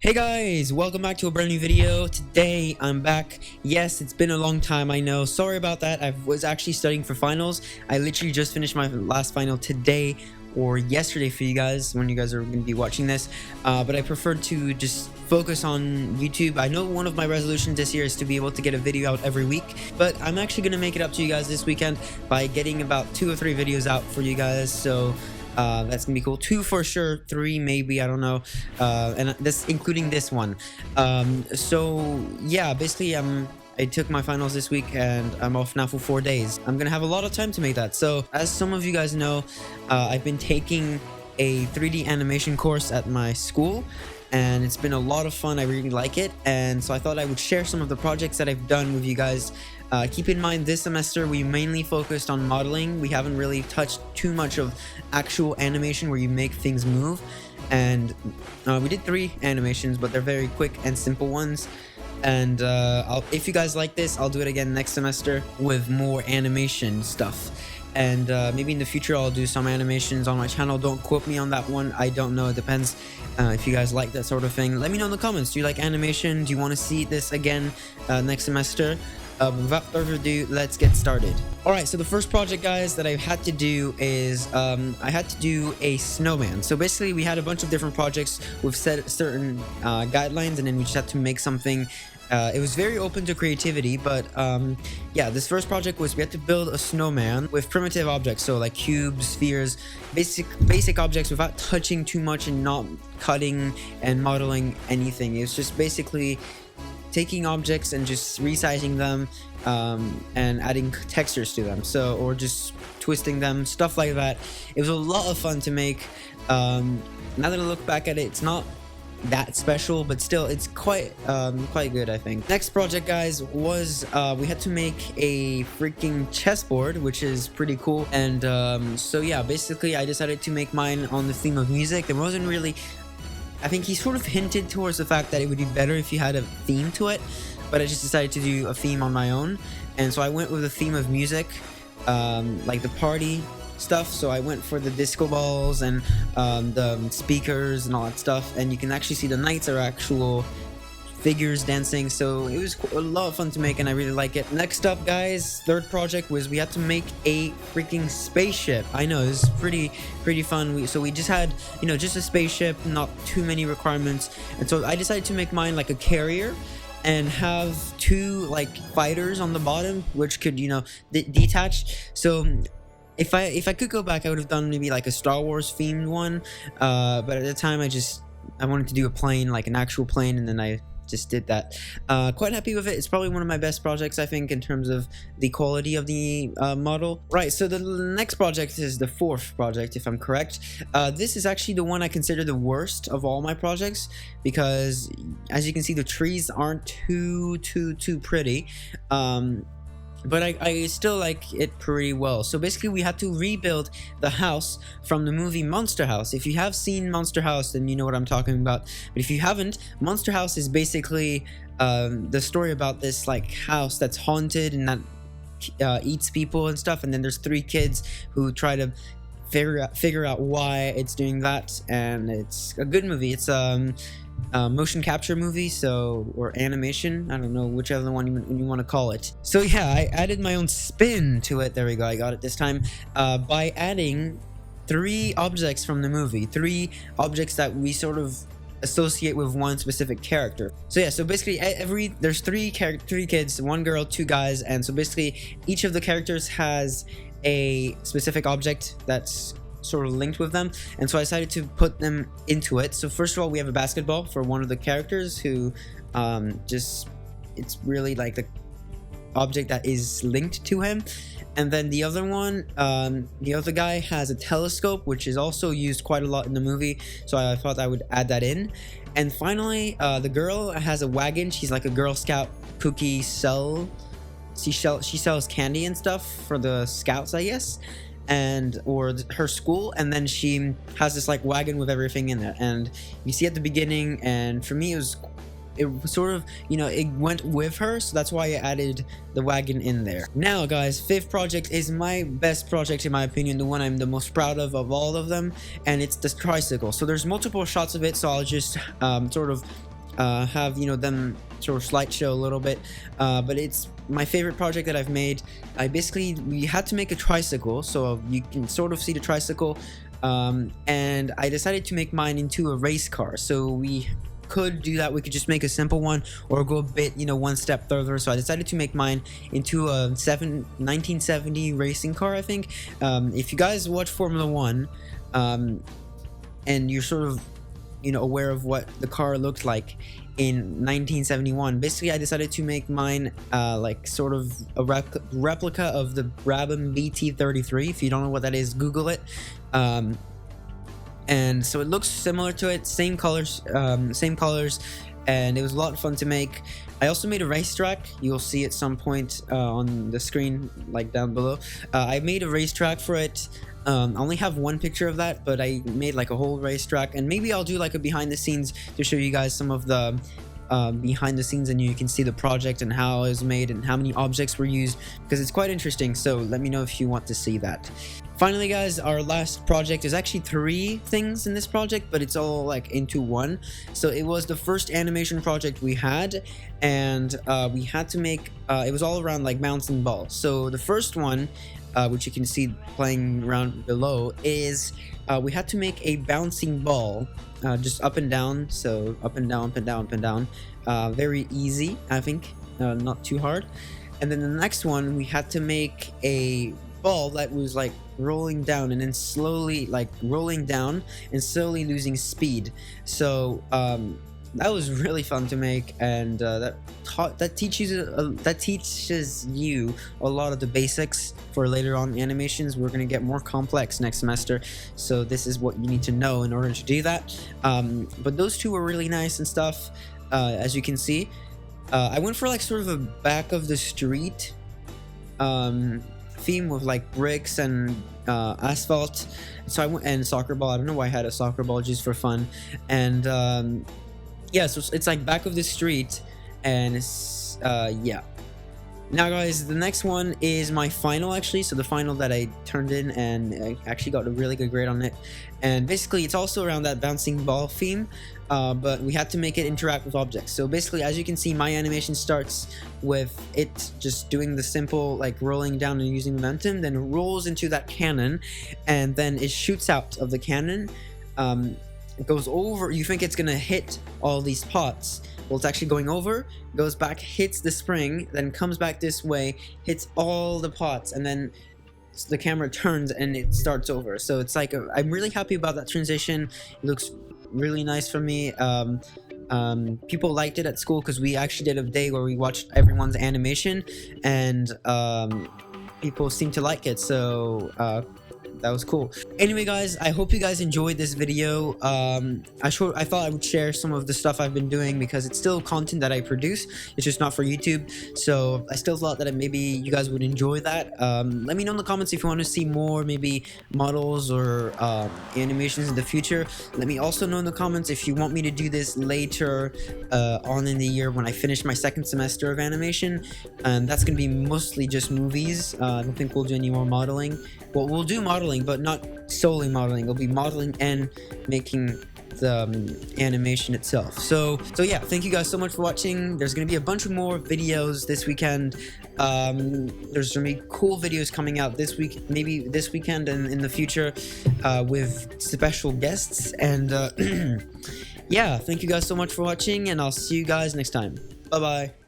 Hey guys, welcome back to a brand new video. Today I'm back. Yes, it's been a long time, I know. Sorry about that. I was actually studying for finals. I literally just finished my last final today or yesterday for you guys when you guys are going to be watching this. But I preferred to just focus on YouTube. I know one of my resolutions this year is to be able to get a video out every week, but I'm actually going to make it up to you guys this weekend by getting about 2 or 3 videos out for you guys. So that's gonna be cool. 2 for sure, 3 maybe, I don't know, and this including this one. So yeah, basically I took my finals this week and I'm off now for 4 days. I'm gonna have a lot of time to make that. So as some of you guys know, I've been taking a 3D animation course at my school, and it's been a lot of fun. I really like it, and so I thought I would share some of the projects that I've done with you guys. Keep in mind, this semester we mainly focused on modeling. We haven't really touched too much of actual animation where you make things move, and we did 3 animations, but they're very quick and simple ones. And if you guys like this, I'll do it again next semester with more animation stuff. And maybe in the future I'll do some animations on my channel. Don't quote me on that one, I don't know, it depends. If you guys like that sort of thing, let me know in the comments. Do you like animation? Do you want to see this again next semester? Without further ado, let's get started. Alright, so the first project, guys, that I had to do is I had to do a snowman. So basically we had a bunch of different projects with certain guidelines, and then we just had to make something. It was very open to creativity, but yeah, this first project was we had to build a snowman with primitive objects, so like cubes, spheres, basic objects without touching too much and not cutting and modeling anything. It was just basically taking objects and just resizing them and adding textures to them, so, or just twisting them, stuff like that. It was a lot of fun to make. Now that I look back at it, it's not that special, but still it's quite good, I think. Next project, guys, was we had to make a freaking chessboard, which is pretty cool. And so yeah, basically I decided to make mine on the theme of music. There wasn't really, I think he sort of hinted towards the fact that it would be better if you had a theme to it, but I just decided to do a theme on my own. And so I went with a theme of music, like the party stuff. So I went for the disco balls and the speakers and all that stuff, and you can actually see the knights are actual figures dancing. So it was a lot of fun to make, and I really like it. Next up, guys, third project was we had to make a freaking spaceship. I know, this is pretty fun. So we just had, you know, just a spaceship, not too many requirements. And so I decided to make mine like a carrier and have 2 like fighters on the bottom, which could, you know, detach. So if I could go back, I would have done maybe like a Star Wars themed one, but at the time I wanted to do a plane, like an actual plane, and then I just did that. Quite happy with it. It's probably one of my best projects, I think, in terms of the quality of the model. Right, so the next project is the 4th project, if I'm correct. This is actually the one I consider the worst of all my projects, because as you can see, the trees aren't too pretty. But I still like it pretty well. So basically we had to rebuild the house from the movie Monster House. If you have seen Monster House, then you know what I'm talking about. But if you haven't, Monster House is basically the story about this like house that's haunted and that eats people and stuff. And then there's 3 kids who try to figure out why it's doing that. And it's a good movie. It's motion capture movie, so, or animation, I don't know, whichever one you want to call it. So yeah, I added my own spin to it. There we go, I got it this time, by adding 3 objects from the movie, 3 objects that we sort of associate with one specific character. So yeah, so basically there's 3 kids, 1 girl, 2 guys, and so basically each of the characters has a specific object that's sort of linked with them, and so I decided to put them into it. So first of all, we have a basketball for one of the characters who it's really like the object that is linked to him. And then the other one, the other guy has a telescope, which is also used quite a lot in the movie, so I thought I would add that in. And finally, the girl has a wagon. She's like a Girl Scout cookie sell. She sells candy and stuff for the scouts, I guess, or her school, and then she has this like wagon with everything in it, and you see at the beginning, and for me it was sort of, you know, it went with her, so that's why I added the wagon in there. Now guys, 5th project is my best project in my opinion, the one I'm the most proud of all of them, and it's the tricycle. So there's multiple shots of it, so I'll just sort of have, you know, them sort of slideshow a little bit, but it's my favorite project that I've made. We had to make a tricycle, so you can sort of see the tricycle, and I decided to make mine into a race car. So we could do that. We could just make a simple one or go a bit, you know, one step further. So I decided to make mine into a 1970 racing car, I think. If you guys watch Formula One, and you're sort of, you know, aware of what the car looked like in 1971, basically I decided to make mine like sort of a replica of the Brabham BT33. If you don't know what that is, Google it. And so it looks similar to it, same colors, and it was a lot of fun to make. I also made a racetrack. You'll see at some point on the screen, like down below. I made a racetrack for it. I only have one picture of that, but I made like a whole racetrack, and maybe I'll do like a behind the scenes to show you guys some of the behind the scenes, and you can see the project and how it was made and how many objects were used, because it's quite interesting. So let me know if you want to see that. Finally, guys, our last project is actually 3 things in this project, but it's all like into one. So it was the first animation project we had, and we had to make it was all around like bouncing balls. So the first one, which you can see playing around below, is we had to make a bouncing ball, just up and down. So up and down, up and down, up and down. Very easy, I think, not too hard. And then the next one, we had to make a ball that was like rolling down and then slowly like rolling down and slowly losing speed. So that was really fun to make, and that teaches you a lot of the basics for later on animations. We're going to get more complex next semester, so this is what you need to know in order to do that. But those 2 were really nice and stuff. As you can see, I went for like sort of a back of the street theme with like bricks and asphalt. So I went, and soccer ball. I don't know why I had a soccer ball, just for fun. And yeah, so it's like back of the street, and it's yeah. Now, guys, the next one is my final, actually. So the final that I turned in, and I actually got a really good grade on it. And basically, it's also around that bouncing ball theme, but we had to make it interact with objects. So basically, as you can see, my animation starts with it just doing the simple, like, rolling down and using momentum, then it rolls into that cannon, and then it shoots out of the cannon. It goes over. You think it's gonna hit all these pots. Well, it's actually going over, goes back, hits the spring, then comes back this way, hits all the pots, and then the camera turns and it starts over. So it's like I'm really happy about that transition. It looks really nice for me. People liked it at school because we actually did a day where we watched everyone's animation, and people seemed to like it. So that was cool. Anyway, guys, I hope you guys enjoyed this video. I thought I would share some of the stuff I've been doing, because it's still content that I produce. It's just not for YouTube. So I still thought that maybe you guys would enjoy that. Let me know in the comments if you want to see more, maybe models or animations in the future. Let me also know in the comments if you want me to do this later on in the year when I finish my 2nd semester of animation. And that's going to be mostly just movies. I don't think we'll do any more modeling. Well, we'll do modeling, but not solely modeling. It'll be modeling and making the animation itself. So yeah, thank you guys so much for watching. There's gonna be a bunch of more videos this weekend. There's gonna be cool videos coming out this week, maybe this weekend and in the future, with special guests. And yeah, thank you guys so much for watching, and I'll see you guys next time. Bye bye.